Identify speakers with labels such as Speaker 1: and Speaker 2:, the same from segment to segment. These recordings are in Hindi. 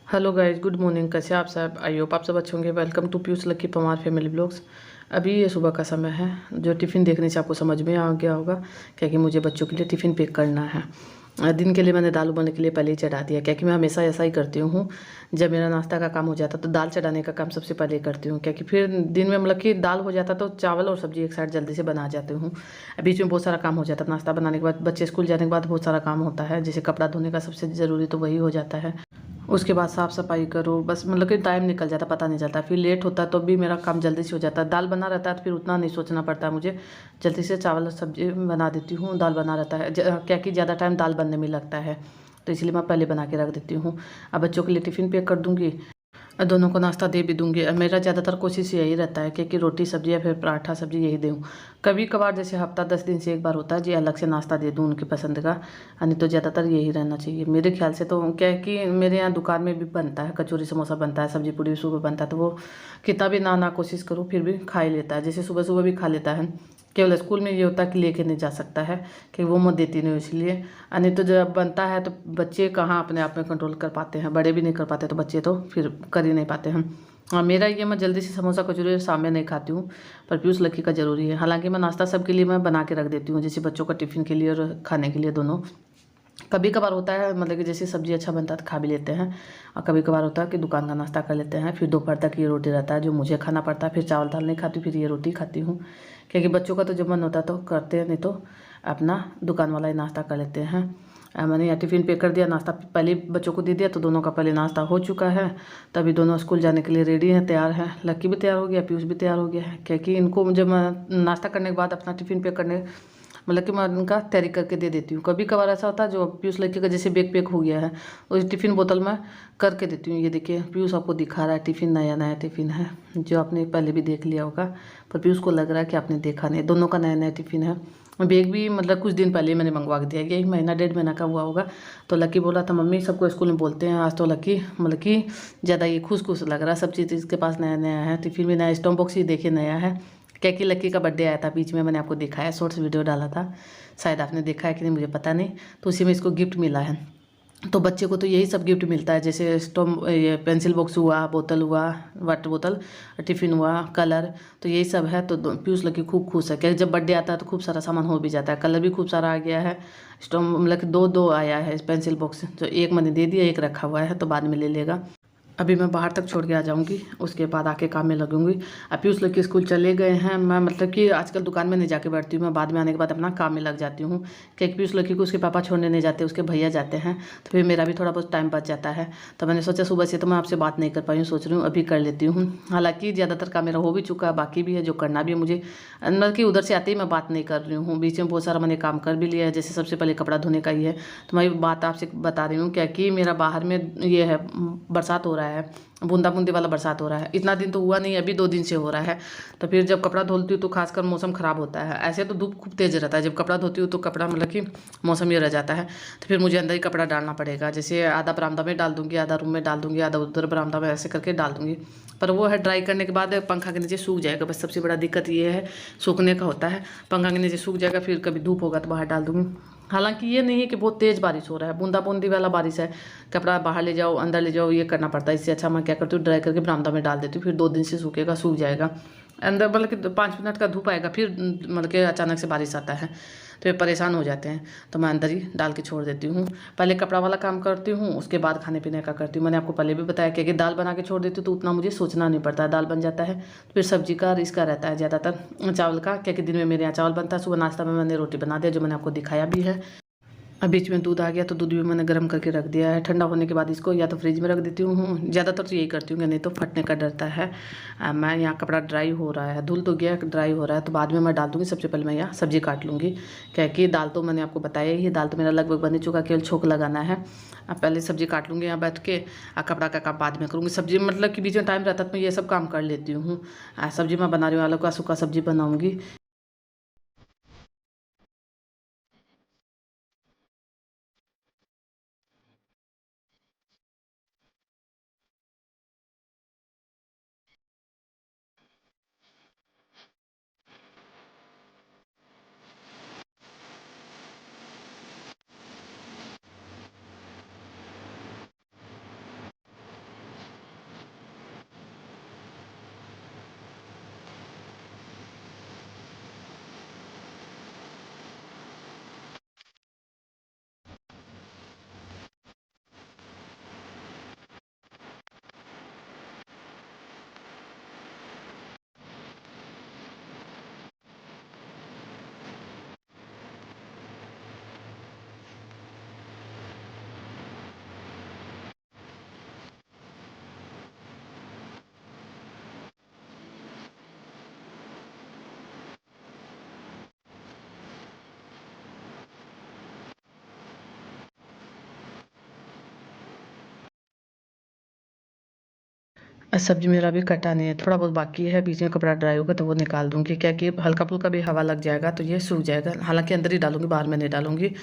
Speaker 1: Hello guys, good morning. कैसे आप सब? आई होप आप सब अच्छे होंगे। Welcome to Piyush Lucky Pawar family vlogs. अभी ये सुबह का समय है। जो टिफ़िन देखने से आपको समझ में आ गया होगा, क्योंकि मुझे बच्चों के लिए टिफ़िन पैक करना है। दिन के लिए मैंने दाल उबालने के लिए पहले ही चढ़ा दिया, क्योंकि मैं हमेशा ऐसा ही करती हूँ। जब मेरा नाश्ता का काम हो जाता तो दाल चढ़ाने का काम सबसे पहले करती हूँ, क्योंकि फिर दिन में मतलब कि दाल हो जाता तो चावल और सब्जी एक साइड जल्दी से बना जाती हूँ। बीच में बहुत सारा काम हो जाता है। नाश्ता बनाने के बाद बच्चे स्कूल जाने के बाद बहुत सारा काम होता है, जैसे कपड़ा धोने का सबसे ज़रूरी तो वही हो जाता है। उसके बाद साफ़ सफाई करो, बस मतलब कि टाइम निकल जाता, पता नहीं चलता। फिर लेट होता है तो भी मेरा काम जल्दी से हो जाता है। दाल बना रहता है तो फिर उतना नहीं सोचना पड़ता मुझे। जल्दी से चावल और सब्जी बना देती हूँ। दाल बना रहता है क्या कि ज़्यादा टाइम दाल बनने में लगता है, तो इसलिए मैं पहले बना के रख देती हूँ। अब बच्चों के लिए टिफ़िन पैक कर दूँगी, दोनों को नाश्ता दे भी दूँगी। मेरा ज़्यादातर कोशिश यही रहता है कि रोटी सब्ज़ी या फिर पराठा सब्ज़ी यही दूँ। कभी कभार जैसे हफ्ता 10 दिन से एक बार होता है जी, अलग से नाश्ता दे दूँ उनकी पसंद का। नहीं तो ज़्यादातर यही रहना चाहिए मेरे ख्याल से। तो क्या है कि मेरे यहाँ दुकान में भी बनता है, कचौरी समोसा बनता है, सब्ज़ी पूड़ी सुबह बनता है, तो वो कितना भी ना कोशिश करूँ फिर भी खा ही लेता है। जैसे सुबह सुबह भी खा लेता है। केवल स्कूल में ये होता है कि लेके नहीं जा सकता है, कि वो मैं देती नहीं हूँ इसलिए। नहीं तो जब बनता है तो बच्चे कहाँ अपने आप में कंट्रोल कर पाते हैं, बड़े भी नहीं कर पाते, तो बच्चे तो फिर कर ही नहीं पाते हैं। हाँ, मेरा ये मैं जल्दी से समोसा कचौरी शाम में नहीं खाती हूँ, पर पीयूष लकी का ज़रूरी है। हालांकि मैं नाश्ता सबके लिए मैं बना के रख देती हूँ, जैसे बच्चों का टिफ़िन के लिए और खाने के लिए दोनों। कभी कभार होता है मतलब कि जैसे सब्जी अच्छा बनता है तो खा भी लेते हैं, और कभी कभार होता है कि दुकान का नाश्ता कर लेते हैं। फिर दोपहर तक ये रोटी रहता है जो मुझे खाना पड़ता है। फिर चावल दाल नहीं खाती, फिर ये रोटी खाती हूँ, क्योंकि बच्चों का तो जब मन होता है तो करते हैं, नहीं तो अपना दुकान वाला ही नाश्ता कर लेते हैं। मैंने यहाँ टिफ़िन पैक कर दिया, नाश्ता पहले बच्चों को दे दिया, तो दोनों का पहले नाश्ता हो चुका है। तभी दोनों स्कूल जाने के लिए रेडी हैं, तैयार हैं। लक्की भी तैयार हो गया, पीयूष भी तैयार हो गया है, क्योंकि इनको जब मैं नाश्ता करने के बाद अपना टिफ़िन पैक करने मतलब कि मैं उनका तैयारी करके दे देती हूँ। कभी कभार ऐसा होता है जो पीयूष लड़के का जैसे बैग पैक हो गया है, उस टिफ़िन बोतल में करके देती हूँ। ये देखिए पीयूष आपको दिखा रहा है टिफ़िन, नया नया टिफ़िन है, जो आपने पहले भी देख लिया होगा, पर पीयूष को लग रहा है कि आपने देखा नहीं। दोनों का नया नया टिफ़िन है। बैग भी मतलब कुछ दिन पहले मैंने मंगवा दिया, यही महीना 1.5 महीना का हुआ होगा। तो लकी बोला था मम्मी सबको स्कूल में बोलते हैं आज तो लकी मतलब कि ज़्यादा ये खुश खुश लग रहा है, सब चीज़ इसके पास नया नया है, टिफ़िन भी नया, स्टोम बॉक्स ही देखिए नया है। क्या कि लकी का बर्थडे आया था बीच में, मैंने आपको दिखाया, शॉर्ट्स वीडियो डाला था, शायद आपने देखा है कि नहीं मुझे पता नहीं। तो उसी में इसको गिफ्ट मिला है। तो बच्चे को तो यही सब गिफ्ट मिलता है, जैसे स्टोम ये पेंसिल बॉक्स हुआ, बोतल हुआ, वाटर बोतल, टिफ़िन हुआ, कलर, तो यही सब है। तो पीयूष लकी खूब खुश है, क्या जब बर्थडे आता है तो खूब सारा सामान हो भी जाता है। कलर भी खूब सारा आ गया है। स्टोम मतलब कि दो दो आया है पेंसिल बॉक्स, जो एक मैंने दे दिया, एक रखा हुआ है, तो बाद में ले लेगा। अभी मैं बाहर तक छोड़ के आ जाऊंगी, उसके बाद आके काम में लगूंगी। अब पीयूष लोग के स्कूल चले गए हैं। मैं मतलब कि आजकल दुकान में नहीं जाके बैठती हूँ, मैं बाद में आने के बाद अपना काम में लग जाती हूँ, क्योंकि पीयूष लड़की को उसके पापा छोड़ने नहीं जाते, उसके भैया जाते हैं, तो फिर मेरा भी थोड़ा बहुत टाइम बच जाता है। तो मैंने सोचा सुबह से तो मैं आपसे बात नहीं कर पाई हूँ, सोच रही हूँ अभी कर लेती हूँ। हालांकि ज़्यादातर काम मेरा हो भी चुका है, बाकी भी है जो करना भी है मुझे। मतलब कि उधर से आते ही मैं बात नहीं कर रही हूँ, बीच में बहुत सारा मैंने काम कर भी लिया है। जैसे सबसे पहले कपड़ा धोने का ही है, तो मैं बात आपसे बता रही हूँ, क्या कि मेरा बाहर में ये है बरसात हो रहा है, बूंदा बूंदी वाला बरसात हो रहा है। इतना दिन तो हुआ नहीं, अभी 2 दिन से हो रहा है। तो फिर जब कपड़ा धोती हूँ तो खासकर मौसम ख़राब होता है। ऐसे तो धूप खूब तेज़ रहता है, जब कपड़ा धोती हूँ तो कपड़ा मतलब कि मौसम ये रह जाता है, तो फिर मुझे अंदर ही कपड़ा डालना पड़ेगा। जैसे आधा बरामदा में डाल दूँगी, आधा रूम में डाल दूँगी, आधा उधर बरामदा में, ऐसे करके डाल दूँगी। पर वो है ड्राई करने के बाद पंखा के नीचे सूख जाएगा, बस सबसे बड़ा दिक्कत ये है, सूखने का होता है। पंखा के नीचे सूख जाएगा, फिर कभी धूप होगा तो बाहर डाल दूँगी। हालांकि ये नहीं है कि बहुत तेज़ बारिश हो रहा है, बूंदा बूंदी वाला बारिश है। कपड़ा बाहर ले जाओ, अंदर ले जाओ, ये करना पड़ता है। इससे अच्छा मैं क्या करती हूँ, ड्राई करके बरामदा में डाल देती हूँ, फिर 2 दिन से सूखेगा, सूख जाएगा। अंदर मतलब कि 5 मिनट का धूप आएगा, फिर मतलब कि अचानक से बारिश आता है, तो ये परेशान हो जाते हैं। तो मैं अंदर ही डाल के छोड़ देती हूँ। पहले कपड़ा वाला काम करती हूँ, उसके बाद खाने पीने का करती हूँ। मैंने आपको पहले भी बताया कि दाल बना के छोड़ देती हूँ तो उतना मुझे सोचना नहीं पड़ता है, दाल बन जाता है। फिर सब्जी का और इसका रहता है ज़्यादातर, चावल का, क्योंकि दिन में मेरे यहाँ चावल बनता है। सुबह नाश्ता में मैंने रोटी बना दिया, जो मैंने आपको दिखाया भी है। अब बीच में दूध आ गया तो दूध भी मैंने गर्म करके रख दिया है। ठंडा होने के बाद इसको या तो फ्रिज में रख देती हूँ, ज़्यादातर तो यही करती हूँ, नहीं तो फटने का डरता है। मैं यहाँ कपड़ा ड्राई हो रहा है, धुल तो गया, ड्राई हो रहा है, तो बाद में मैं डाल दूँगी। सबसे पहले मैं यहाँ सब्जी काट लूँगी, क्या कि दाल तो मैंने आपको बताया ही, दाल तो मेरा लगभग बन ही चुका, केवल छोंक लगाना है। अब पहले सब्जी काट लूँगी यहाँ बैठ के, कपड़ा का काम बाद में करूँगी। सब्जी मतलब कि बीच में टाइम रहता है तो मैं ये सब काम कर लेती हूँ। सब्जी मैं बना रही हूँ, आलू का सूखा सब्जी बनाऊँगी। सब्जी मेरा अभी कटा नहीं है, थोड़ा बहुत बाकी है, बीच में कपड़ा ड्राई होगा तो वो निकाल दूंगी, क्या कि हल्का फुल्का भी हवा लग जाएगा तो ये सूख जाएगा। हालांकि अंदर ही डालूंगी, बाहर में नहीं डालूंगी।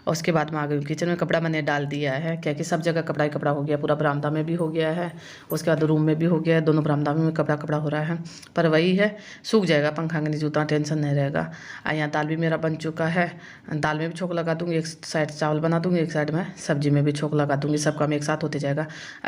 Speaker 1: और उसके बाद में आ गई किचन में, कपड़ा मैंने डाल दिया है, क्या कि सब जगह कपड़ा ही कपड़ा हो गया, पूरा बरामदा में भी हो गया है, उसके बाद रूम में भी हो गया है, दोनों बरामदा में कपड़ा कपड़ा हो रहा है। पर वही है, सूख जाएगा पंखा के नीचे, उतना टेंशन नहीं रहेगा। यहाँ दाल भी मेरा बन चुका है, दाल में भी छोंक लगा दूंगी, एक साइड चावल बना दूंगी, एक साइड में सब्जी में भी छोंक लगा दूंगी, सब काम एक साथ होते जाएगा।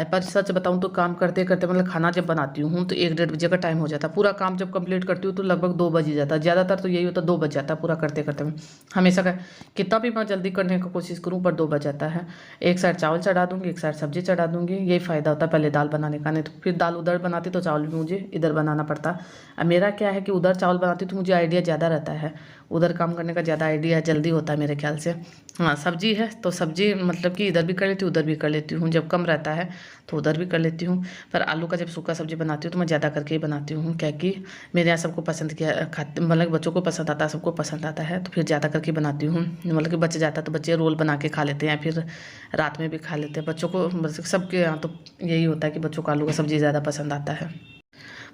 Speaker 1: पर सच बताऊँ तो काम करते करते मतलब खाना जब बनाती हूँ तो 1-1:30 बजे का टाइम हो जाता है। पूरा काम जब कंप्लीट करती हूँ तो लगभग 2 बज ही जाता है, ज़्यादातर तो यही होता है, 2 बज जाता है पूरा करते करते में। हमेशा का कितना भी मैं जल्दी करने की कोशिश करूँ पर 2 बज जाता है। एक साइड चावल चढ़ा दूँगी, एक साइड सब्जी चढ़ा दूँगी, यही फ़ायदा होता है पहले दाल बनाने का, नहीं तो फिर दाल उधर बनाती तो चावल भी मुझे इधर बनाना पड़ता। अब मेरा क्या है कि उधर चावल बनाती तो मुझे आइडिया ज़्यादा रहता है, उधर काम करने का ज़्यादा आइडिया जल्दी होता है मेरे ख्याल से। हाँ, सब्जी है तो सब्जी मतलब कि इधर भी कर लेती हूँ, उधर भी कर लेती हूँ, जब कम रहता है तो उधर भी कर लेती हूँ। पर आलू का जब सूखा सब्जी बनाती हूँ तो मैं ज़्यादा करके ही बनाती हूँ, क्या कि मेरे यहाँ सबको पसंद किया खाते, मतलब बच्चों को पसंद आता है, सबको पसंद आता है, तो फिर ज़्यादा करके बनाती हूँ। मतलब कि बच जाता है तो बच्चे रोल बना के खा लेते हैं, या फिर रात में भी खा लेते हैं। बच्चों को मतलब सबके यहाँ तो यही होता है कि बच्चों को आलू का सब्जी ज़्यादा पसंद आता है।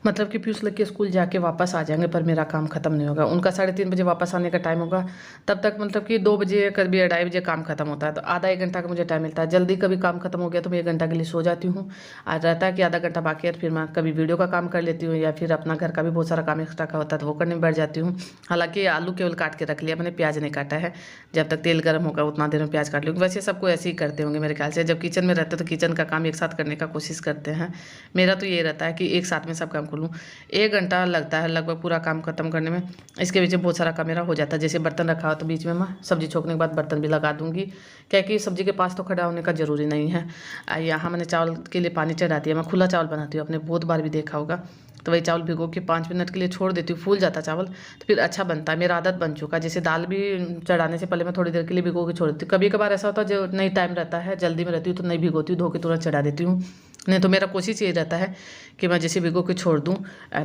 Speaker 1: मतलब कि पीयूष लग के स्कूल जाके वापस आ जाएंगे पर मेरा काम खत्म नहीं होगा, उनका 3:30 बजे वापस आने का टाइम होगा, तब तक मतलब कि 2 बजे कभी 2:30 बजे काम खत्म होता है, तो आधा 1 घंटा का मुझे टाइम मिलता है। जल्दी कभी काम खत्म हो गया तो मैं 1 घंटा के लिए सो जाती हूँ। आज रहता है कि आधा घंटा बाकी है तो फिर मैं कभी वीडियो का काम कर लेती हूँ, या फिर अपना घर का भी बहुत सारा काम एक्स्ट्रा का होता है तो वो करने में बैठ जाती हूँ। हालांकि आलू केवल काट के रख लिया मैंने, प्याज नहीं काटा है, जब तक तेल गर्म होगा उतना देर में प्याज काट लूँगी। वैसे सबको ऐसे ही करते होंगे मेरे ख्याल से, जब किचन में रहते तो किचन का काम एक साथ करने का कोशिश करते हैं। मेरा तो ये रहता है कि एक साथ में सब काम कर लूँ। 1 घंटा लगता है लगभग पूरा काम खत्म करने में, इसके बीच में बहुत सारा काम मेरा हो जाता है। जैसे बर्तन रखा हो तो बीच में मैं सब्जी छोकने के बाद बर्तन भी लगा दूंगी, क्या कि सब्जी के पास तो खड़ा होने का ज़रूरी नहीं है। यहाँ मैंने चावल के लिए पानी चढ़ा दिया, मैं खुला चावल बनाती हूँ, आपने बहुत बार भी देखा होगा। तो वही चावल भिगो के 5 मिनट के लिए छोड़ देती हूँ, फूल जाता चावल तो फिर अच्छा बनता है, मेरा आदत बन चुका है। जैसे दाल भी चढ़ाने से पहले मैं थोड़ी देर के लिए भिगो के छोड़ देती हूँ। कभी कभार ऐसा होता है जो नहीं टाइम रहता है, जल्दी में रहती हूँ तो नहीं भिगोती हूँ, धो के तुरंत चढ़ा देती हूँ। नहीं तो मेरा कोशिश यही रहता है कि मैं जैसे भिगो के छोड़ दूँ,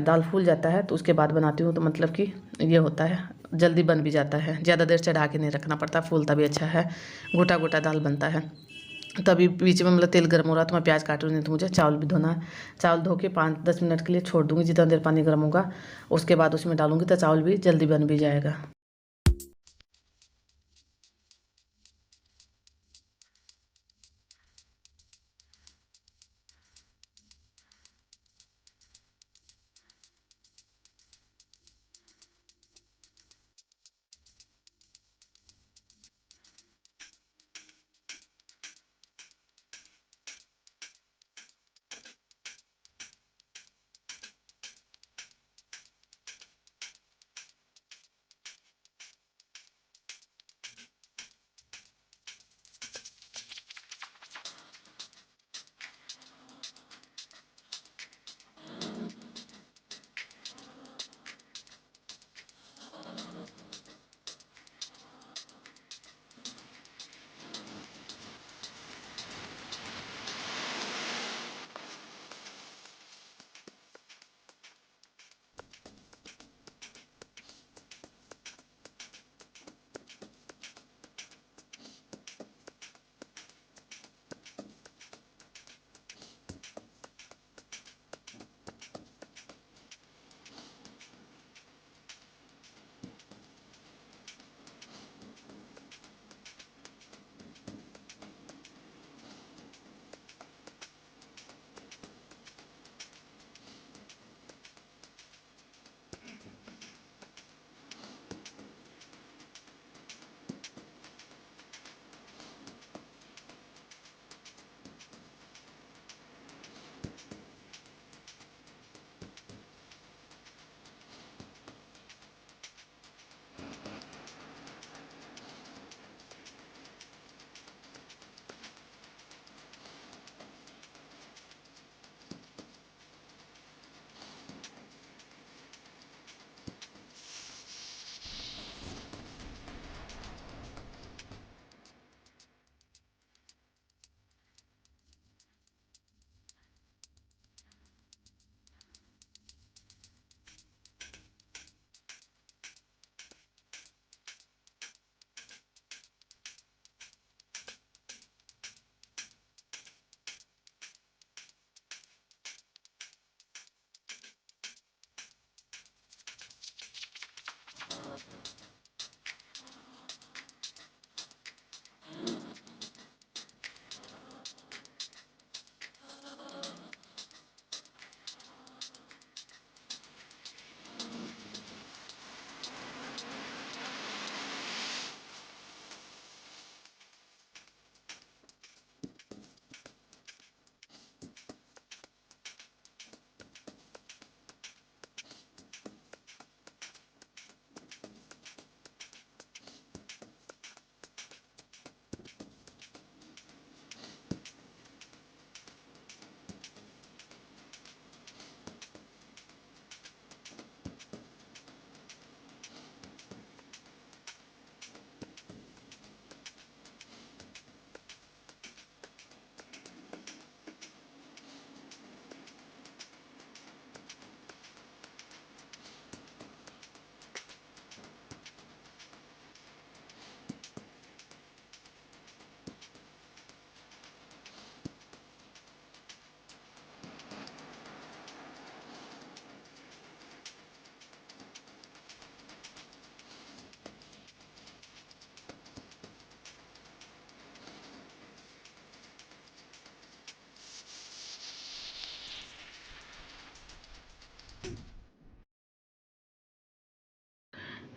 Speaker 1: दाल फूल जाता है तो उसके बाद बनाती हूँ, तो मतलब कि ये होता है जल्दी बन भी जाता है, ज़्यादा देर चढ़ा के नहीं रखना पड़ता, फूलता भी अच्छा है, गोटा गोटा दाल बनता है। तभी बीच में मतलब तेल गर्म हो रहा तो मैं प्याज काट रही हूँ, नहीं तो मुझे चावल भी धोना है। चावल धो के 5-10 मिनट के लिए छोड़ दूँगी, जितना देर पानी गर्म होगा उसके बाद उसमें डालूँगी तो चावल भी जल्दी बन भी जाएगा।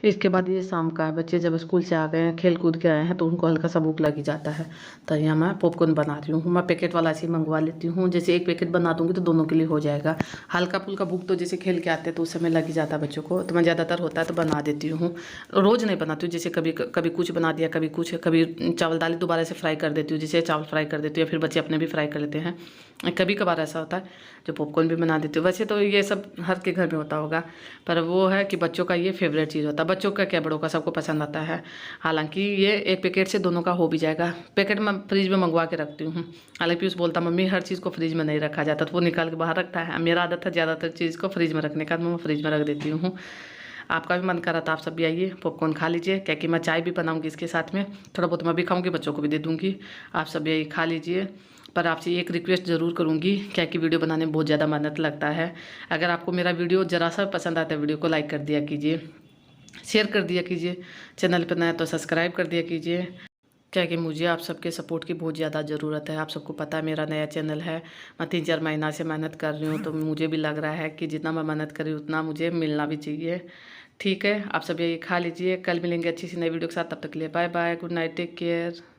Speaker 1: इसके बाद ये शाम का है, बच्चे जब स्कूल से आ गए हैं, खेल कूद के आए हैं, तो उनको हल्का सा भूख लग ही जाता है। तो यहाँ मैं पॉपकॉर्न बना रही हूँ। मैं पैकेट वाला ऐसे ही मंगवा लेती हूँ, जैसे एक पैकेट बना दूँगी तो दोनों के लिए हो जाएगा। हल्का फुल्का भूख तो जैसे खेल के आते हैं तो उस समय लग ही जाता है बच्चों को, तो मैं ज़्यादातर होता है तो बना देती हूँ। रोज़ नहीं बनाती हूँ, जैसे कभी कभी कुछ बना दिया, कभी कुछ, कभी चावल दाल दोबारा से फ्राई कर देती हूँ, जैसे चावल फ्राई कर देती हूँ, या फिर बच्चे अपने भी फ्राई कर लेते हैं। कभी कभार ऐसा होता है जो पॉपकॉर्न भी बना देती हूँ। वैसे तो ये सब हर के घर में होता होगा, पर वो है कि बच्चों का ये फेवरेट चीज़ होता है। बच्चों का क्या, बड़ों का, सबको पसंद आता है। हालांकि ये एक पैकेट से दोनों का हो भी जाएगा। पैकेट मैं फ्रिज में मंगवा के रखती हूँ। हालांकि पीयूष बोलता मम्मी हर चीज़ को फ्रिज में नहीं रखा जाता, तो वो निकाल के बाहर रखता है। मेरा आदत है ज़्यादातर चीज़ को फ्रिज में रखने का, तो मैं फ्रिज में रख देती हूँ। आपका भी मन कर रहा था, आप सब भी आइए, पॉपकॉर्न खा लीजिए, क्या कि मैं चाय भी बनाऊंगी इसके साथ में, थोड़ा बहुत मैं भी खाऊंगी, बच्चों को भी दे दूंगी। आप सब भी आइए, खा लीजिए। पर आपसे एक रिक्वेस्ट ज़रूर करूंगी, क्या कि वीडियो बनाने में बहुत ज़्यादा मेहनत लगता है। अगर आपको मेरा वीडियो ज़रा सा पसंद आता है, वीडियो को लाइक कर दिया कीजिए, शेयर कर दिया कीजिए, चैनल पर नया तो सब्सक्राइब कर दिया कीजिए। क्या कि मुझे आप सबके सपोर्ट की बहुत ज़्यादा ज़रूरत है। आप सबको पता है मेरा नया चैनल है, मैं 3-4 महीना से मेहनत कर रही हूँ, तो मुझे भी लग रहा है कि जितना मैं मेहनत कर रही हूँ उतना मुझे मिलना भी चाहिए। ठीक है, आप सब ये खा लीजिए, कल मिलेंगे अच्छी सी नई वीडियो के साथ, तब तक के लिए bye bye, good night, take care.